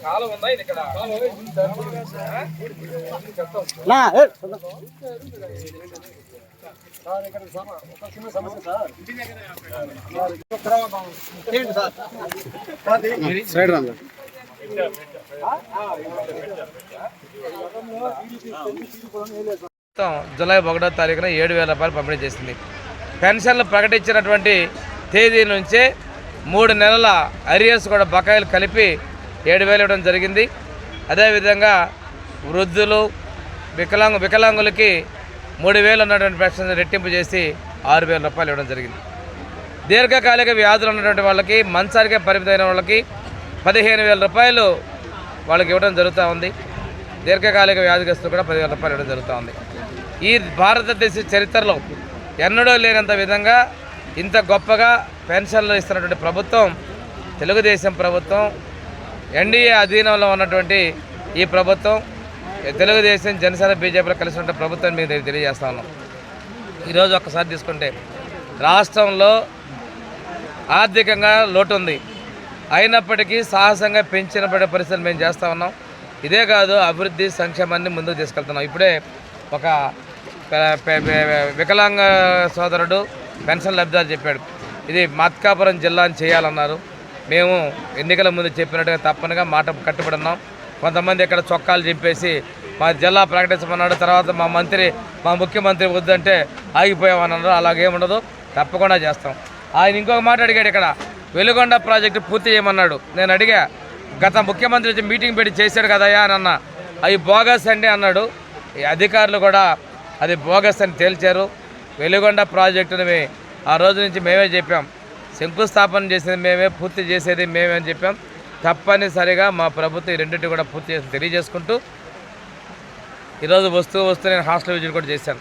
కాలం ఉందా ఇది ఇక్కడ? జూలై 1వ తారీఖున 7,000 రూపాయలు పంపిణీ చేసింది. పెన్షన్లు ప్రకటించినటువంటి తేదీ నుంచే 3 నెలల అరియర్స్ కూడా బకాయిలు కలిపి 7,000 ఇవ్వడం జరిగింది. అదేవిధంగా వృద్ధులు వికలాంగులకి 3,000 ఉన్నటువంటి పెన్షన్ రెట్టింపు చేసి 6,000 రూపాయలు ఇవ్వడం జరిగింది. దీర్ఘకాలిక వ్యాధులు ఉన్నటువంటి వాళ్ళకి, మంచానికే పరిమితమైన వాళ్ళకి 15,000 రూపాయలు వాళ్ళకి ఇవ్వడం జరుగుతూ ఉంది. దీర్ఘకాలిక వ్యాధిగ్రస్తులు కూడా 10,000 రూపాయలు ఇవ్వడం జరుగుతూ ఉంది. ఈ భారతదేశ చరిత్రలో ఎన్నడూ లేనంత విధంగా ఇంత గొప్పగా పెన్షన్లు ఇస్తున్నటువంటి ప్రభుత్వం తెలుగుదేశం ప్రభుత్వం. ఎన్డీఏ అధీనంలో ఉన్నటువంటి ఈ ప్రభుత్వం తెలుగుదేశం, జనసేన, బీజేపీలో కలిసి ఉన్న ప్రభుత్వం మీకు తెలియజేస్తా ఉన్నాం. ఈరోజు ఒక్కసారి తీసుకుంటే రాష్ట్రంలో ఆర్థికంగా లోటు ఉంది. అయినప్పటికీ సాహసంగా పెంచిన పరిస్థితులు మేము చేస్తూ ఉన్నాం. ఇదే కాదు, అభివృద్ధి సంక్షేమాన్ని ముందుకు తీసుకెళ్తున్నాం. ఇప్పుడే ఒక వికలాంగ సోదరుడు పెన్షన్ లబ్ధిదారు చెప్పాడు, ఇది మార్కాపురం జిల్లాని చేయాలన్నారు. మేము ఎన్నికల ముందు చెప్పినట్టుగా తప్పనిగా మాట కట్టుబడి ఉన్నాం. కొంతమంది ఇక్కడ చొక్కాలు చింపేసి మా జిల్లా ప్రకటించమన్నాడు. తర్వాత మా ముఖ్యమంత్రి వద్దంటే ఆగిపోయామన్నారు. అలాగేముండదు, తప్పకుండా చేస్తాం. ఆయన ఇంకొక మాట అడిగాడు, ఇక్కడ వెలుగొండ ప్రాజెక్టు పూర్తి చేయమన్నాడు. నేను అడిగా, గత ముఖ్యమంత్రి వచ్చి మీటింగ్ పెట్టి చేశాడు కదయ్యా అని అన్న. అవి బోగస్ అండి అన్నాడు. ఈ అధికారులు కూడా అది బోగస్ అని తేల్చారు. వెలుగొండ ప్రాజెక్టుని ఆ రోజు నుంచి మేమే చెప్పాం, శంకుస్థాపన చేసేది మేమే, పూర్తి చేసేది మేమే అని చెప్పాం. తప్పనిసరిగా మా ప్రభుత్వం ఈ రెండింటి కూడా పూర్తి చేసి తెలియజేసుకుంటూ ఈరోజు వస్తూ నేను హాస్టల్ విజిట్ కూడా చేశాను.